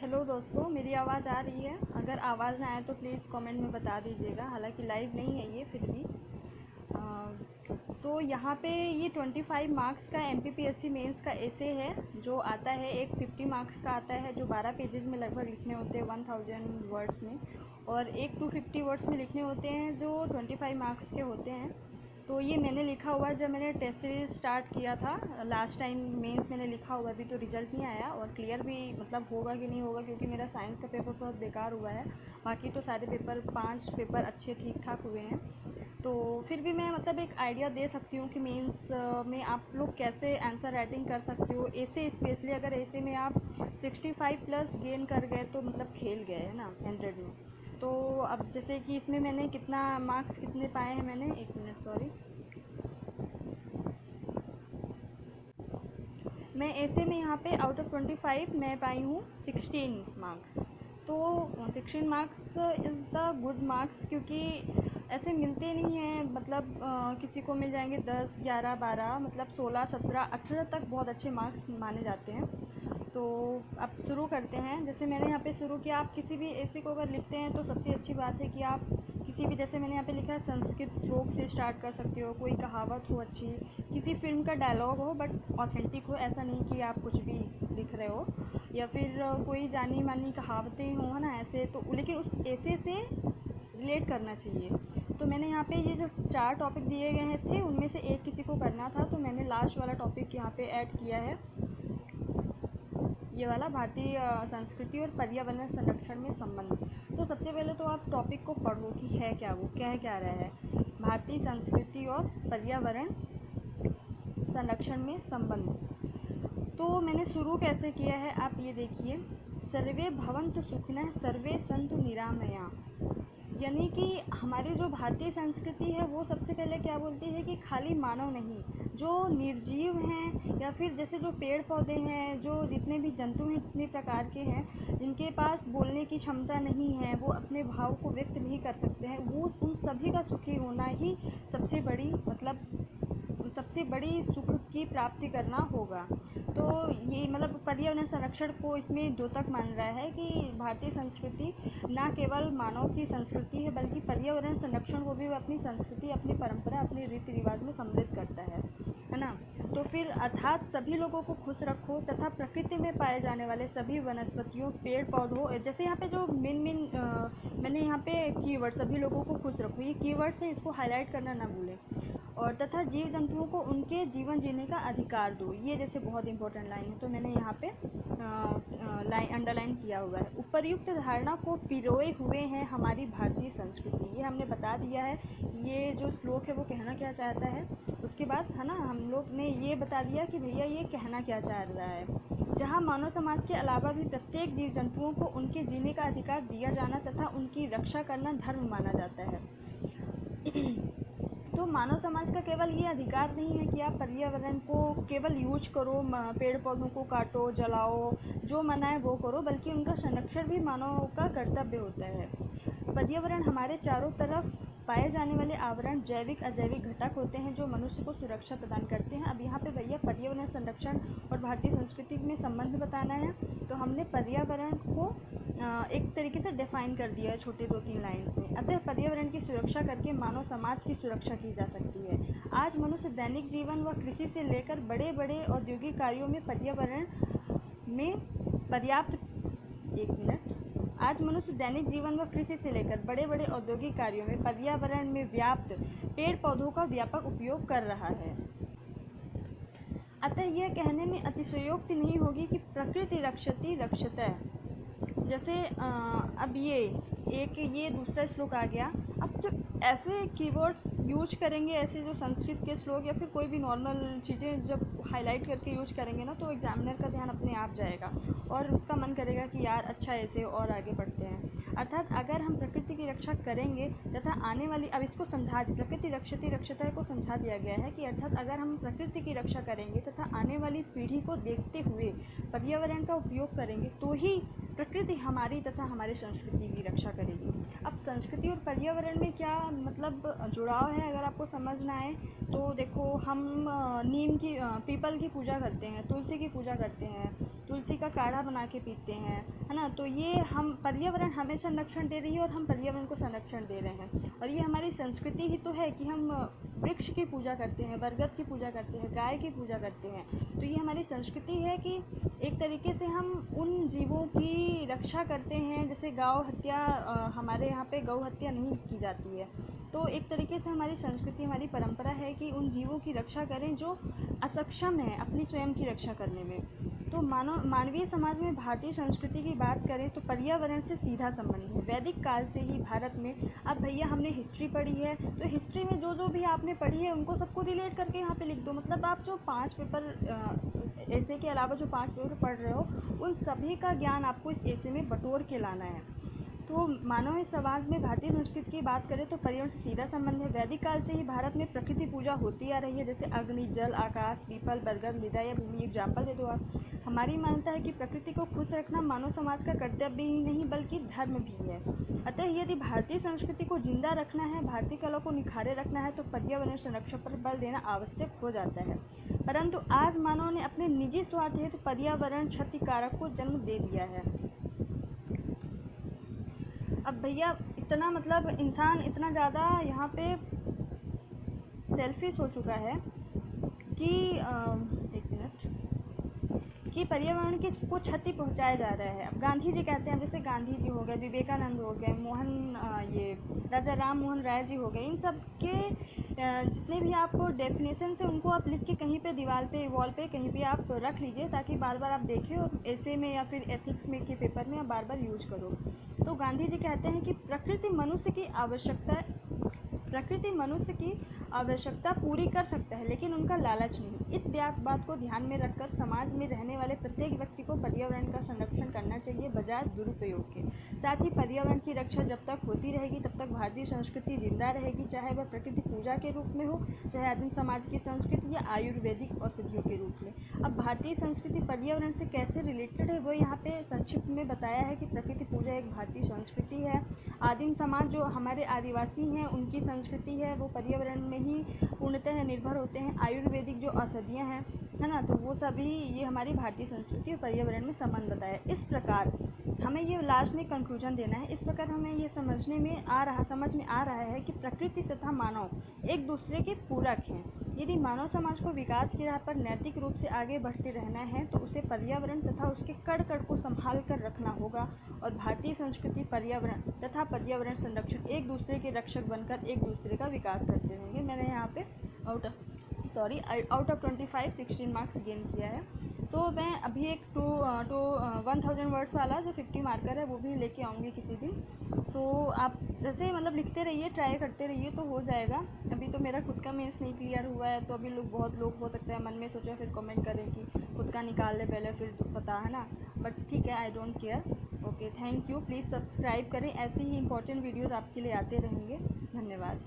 Hello दोस्तों, मेरी आवाज़ आ रही है? अगर आवाज़ ना आए तो प्लीज़ कमेंट में बता दीजिएगा। हालांकि लाइव नहीं है ये, फिर भी तो यहाँ पे ये 25 मार्क्स का एमपीपीएससी मेंस का एसे है जो आता है। एक 50 मार्क्स का आता है जो 12 पेजेस में लगभग लिखने होते हैं 1000 वर्ड्स में, और एक 250 वर्ड्स में लिखने होते हैं जो 25 मार्क्स के होते हैं। तो ये मैंने लिखा हुआ जब मैंने टेस्ट सीरीज स्टार्ट किया था लास्ट टाइम मेंस मैंने लिखा हुआ, अभी तो रिजल्ट नहीं आया और क्लियर भी मतलब होगा कि नहीं होगा, क्योंकि मेरा साइंस का पेपर बहुत बेकार हुआ है। बाकी तो सारे पेपर 5 पेपर अच्छे ठीक ठाक हुए हैं। तो फिर भी मैं मतलब एक आइडिया दे सकती हूँ कि मेंस में आप लोग कैसे आंसर राइटिंग कर सकते हो। ऐसे स्पेशली अगर ऐसे में आप 65 प्लस गेन कर गए तो मतलब खेल गए है ना 100 में। तो अब जैसे कि इसमें मैंने कितना मार्क्स कितने पाए हैं, मैंने एक मिनट सॉरी, मैं ऐसे में यहाँ पे आउट ऑफ 25 मैं पाई हूँ 16 मार्क्स। तो 16 marks is the good marks, क्योंकि ऐसे मिलते नहीं हैं। मतलब किसी को मिल जाएंगे 10, 11, 12, मतलब 16, 17, 18 तक बहुत अच्छे मार्क्स माने जाते हैं। तो अब शुरू करते हैं। जैसे मैंने यहाँ पे शुरू किया, आप किसी भी ऐसे को अगर लिखते हैं तो सबसे अच्छी बात है कि आप किसी भी, जैसे मैंने यहाँ पे लिखा है संस्कृत श्लोक से स्टार्ट कर सकते हो। कोई कहावत हो अच्छी, किसी फिल्म का डायलॉग हो बट ऑथेंटिक हो, ऐसा नहीं कि आप कुछ भी लिख रहे हो, या फिर कोई जानी मानी कहावतें हो, है ना, ऐसे। तो लेकिन उस ऐसे से रिलेट करना चाहिए। तो मैंने यहाँ पे ये जो 4 टॉपिक दिए गए थे उनमें से एक किसी को करना था, तो मैंने लास्ट वाला टॉपिक यहाँ पे ऐड किया है, ये वाला भारतीय संस्कृति और पर्यावरण संरक्षण में संबंध। तो सबसे पहले तो आप टॉपिक को पढ़ो कि है क्या, वो कह क्या रहा है। भारतीय संस्कृति और पर्यावरण संरक्षण में संबंध। तो मैंने शुरू कैसे किया है आप ये देखिए। सर्वे भवन्तु सुखिनः सर्वे सन्तु निरामया, यानी कि हमारी जो भारतीय संस्कृति है वो सबसे पहले क्या बोलती है कि खाली मानव नहीं, जो निर्जीव हैं या फिर जैसे जो पेड़ पौधे हैं, जो जितने भी जंतु हैं, जितने प्रकार के हैं, जिनके पास बोलने की क्षमता नहीं है, वो अपने भाव को व्यक्त नहीं कर सकते हैं, वो उन सभी का सुखी होना ही सबसे बड़ी मतलब सबसे बड़ी सुख की प्राप्ति करना होगा। तो ये मतलब पर्यावरण संरक्षण को इसमें द्योतक मान रहा है कि भारतीय संस्कृति ना केवल मानव की संस्कृति है बल्कि पर्यावरण संरक्षण को भी वो अपनी संस्कृति, अपनी परंपरा, अपने रीति रिवाज में सम्मिलित करता है ना। तो फिर अर्थात सभी लोगों को खुश रखो तथा प्रकृति में पाए जाने वाले सभी वनस्पतियों, पेड़ पौधों, जैसे यहाँ पे जो मेन मैंने यहाँ पे कीवर्ड सभी लोगों को खुश रखो, ये कीवर्ड है, इसको हाईलाइट करना ना भूलें। और तथा जीव जंतुओं को उनके जीवन जीने का अधिकार दो, ये जैसे बहुत इंपॉर्टेंट लाइन है, तो मैंने यहाँ पे लाइन अंडरलाइन किया हुआ है। उपर्युक्त धारणा को पिरोए हुए हैं हमारी भारतीय संस्कृति, ये हमने बता दिया है। ये जो श्लोक है वो कहना क्या चाहता है, उसके बाद है ना हम लोग ने ये बता दिया कि भैया ये कहना क्या चाह रहा है। जहाँ मानव समाज के अलावा भी प्रत्येक जीव जंतुओं को उनके जीने का अधिकार दिया जाना तथा उनकी रक्षा करना धर्म माना जाता है। तो मानव समाज का केवल ये अधिकार नहीं है कि आप पर्यावरण को केवल यूज करो, पेड़ पौधों को काटो, जलाओ, जो मना है वो करो, बल्कि उनका संरक्षण भी मानव का कर्तव्य होता है। पर्यावरण हमारे चारों तरफ पाए जाने वाले आवरण जैविक अजैविक घटक होते हैं जो मनुष्य को सुरक्षा प्रदान करते हैं। अब यहाँ पे भैया पर्यावरण संरक्षण और भारतीय संस्कृति में संबंध बताना है, तो हमने पर्यावरण को एक तरीके से डिफाइन कर दिया है छोटे 2-3 लाइन्स में। अतः पर्यावरण की सुरक्षा करके मानव समाज की सुरक्षा की जा सकती है। आज मनुष्य दैनिक जीवन व कृषि से लेकर बड़े बड़े औद्योगिक कार्यों में पर्यावरण में पर्याप्त आज मनुष्य दैनिक जीवन व कृषि से लेकर बड़े बड़े औद्योगिक कार्यों में पर्यावरण में व्याप्त पेड़ पौधों का व्यापक उपयोग कर रहा है। अतः यह कहने में अतिशयोक्ति नहीं होगी कि प्रकृति रक्षति रक्षतः। जैसे अब ये दूसरा श्लोक आ गया। अब जब ऐसे कीवर्ड्स यूज करेंगे, ऐसे जो संस्कृत के श्लोक या फिर कोई भी नॉर्मल चीज़ें जब हाईलाइट करके यूज करेंगे ना, तो एग्जामिनर का ध्यान अपने आप जाएगा और उसका मन करेगा कि यार अच्छा ऐसे और आगे बढ़ते हैं। अर्थात अगर हम प्रकृति की रक्षा करेंगे तथा आने वाली, अब इसको समझा, प्रकृति रक्षति रक्षता को समझा दिया गया है कि अर्थात अगर हम प्रकृति की रक्षा करेंगे तथा आने वाली पीढ़ी को देखते हुए पर्यावरण का उपयोग करेंगे तो ही प्रकृति हमारी तथा हमारी संस्कृति की रक्षा करेगी। अब संस्कृति और पर्यावरण में क्या मतलब जुड़ाव है अगर आपको समझना है तो देखो, हम नीम की पीपल की पूजा करते हैं, तुलसी की पूजा करते हैं, तुलसी का काढ़ा बना के पीते हैं, है ना। तो ये हम पर्यावरण हमें संरक्षण दे रही है और हम पर्यावरण को संरक्षण दे रहे हैं। और ये हमारी संस्कृति ही तो है कि हम वृक्ष की पूजा करते हैं, बरगद की पूजा करते हैं, गाय की पूजा करते हैं। तो ये हमारी संस्कृति है कि एक तरीके से हम उन जीवों की रक्षा करते हैं। जैसे गौ हत्या, हमारे यहाँ पे गौ हत्या नहीं की जाती है। तो एक तरीके से हमारी संस्कृति, हमारी परंपरा है कि उन जीवों की रक्षा करें जो असक्षम हैं अपनी स्वयं की रक्षा करने में। तो मानवीय समाज में भारतीय संस्कृति की बात करें तो पर्यावरण से सीधा संबंध है। वैदिक काल से ही भारत में, अब भैया हमने हिस्ट्री पढ़ी है तो हिस्ट्री में जो भी आपने पढ़ी है उनको सबको रिलेट करके यहाँ पे लिख दो। मतलब आप जो 5 पेपर ऐसे के अलावा जो 5 पेपर पढ़ रहे हो उन सभी का ज्ञान आपको इस ऐसे में बटोर के लाना है। तो मानवीय समाज में भारतीय संस्कृति की बात करें तो पर्यावरण से सीधा संबंध है। वैदिक काल से ही भारत में प्रकृति पूजा होती आ रही है। जैसे अग्नि, जल, आकाश, पीपल, बरगद, मृदा या भूमि एग्जाम्पल दे दो आप। हमारी मान्यता है कि प्रकृति को खुश रखना मानव समाज का कर्तव्य ही नहीं बल्कि धर्म भी है। अतः यदि भारतीय संस्कृति को जिंदा रखना है, भारतीय कला को निखारे रखना है तो पर्यावरण संरक्षण पर बल देना आवश्यक हो जाता है। परंतु आज मानव ने अपने निजी स्वार्थ हेतु पर्यावरण क्षतिकारक को जन्म दे दिया है। अब भैया इतना मतलब इंसान इतना ज़्यादा यहाँ पे सेल्फिश हो चुका है कि एक मिनट, कि पर्यावरण की को क्षति पहुँचाया जा रहा है। अब गांधी जी कहते हैं, जैसे गांधी जी हो गए, विवेकानंद हो गए, ये राजा राम मोहन राय जी हो गए, इन सब के जितने भी आपको डेफिनेशन से उनको आप लिख के कहीं पे दीवार पे, वॉल पे कहीं भी आप रख लीजिए ताकि बार बार आप देखें और ऐसे में या फिर एथिक्स में के पेपर में आप बार बार यूज करो। तो गांधी जी कहते हैं कि प्रकृति मनुष्य की आवश्यकता पूरी कर सकता है लेकिन उनका लालच नहीं। इस बात को ध्यान में रखकर समाज में रहने वाले प्रत्येक व्यक्ति को पर्यावरण का संरक्षण करना चाहिए बजाय दुरुपयोग के। साथ ही पर्यावरण की रक्षा जब तक होती रहेगी तब तक भारतीय संस्कृति जिंदा रहेगी, चाहे वह प्रकृति पूजा के रूप में हो, चाहे आदिम समाज की संस्कृति या आयुर्वेदिक औषधियों के रूप में। अब भारतीय संस्कृति पर्यावरण से कैसे रिलेटेड है वो यहाँ पे संक्षिप्त में बताया है कि प्रकृति पूजा एक भारतीय संस्कृति है। आदिम समाज जो हमारे आदिवासी हैं उनकी संस्कृति है वो पर्यावरण में ही पूर्णतः निर्भर होते हैं। आयुर्वेदिक जो औषधियाँ हैं, है ना, तो वो सभी ये हमारी भारतीय संस्कृति और पर्यावरण में संबंध बताया। इस प्रकार हमें ये लास्ट में कंक्लूजन देना है। इस प्रकार हमें ये समझ में आ रहा है कि प्रकृति तथा मानव एक दूसरे के पूरक हैं। यदि मानव समाज को विकास की राह पर नैतिक रूप से आगे बढ़ते रहना है तो उसे पर्यावरण तथा उसके कण कण को संभाल कर रखना होगा और भारतीय संस्कृति पर्यावरण तथा पर्यावरण संरक्षण एक दूसरे के रक्षक बनकर एक दूसरे का विकास करते रहेंगे। मैंने यहाँ पे आउट ऑफ 25 16 मार्क्स गेन किया है। तो मैं अभी एक 1000 वर्ड्स वाला जो 50 मार्कर है वो भी लेके आऊँगी किसी दिन। तो आप जैसे मतलब लिखते रहिए, ट्राई करते रहिए तो हो जाएगा। अभी तो मेरा खुद का मेंस नहीं क्लियर हुआ है तो अभी बहुत लोग हो सकता है मन में सोचा फिर कमेंट करें कि खुद का निकाल ले पहले फिर पता, है ना। बट ठीक है, I don't care. Okay, thank you. Please subscribe करें, ऐसे ही इंपॉर्टेंट वीडियोज़ आपके लिए आते रहेंगे। धन्यवाद।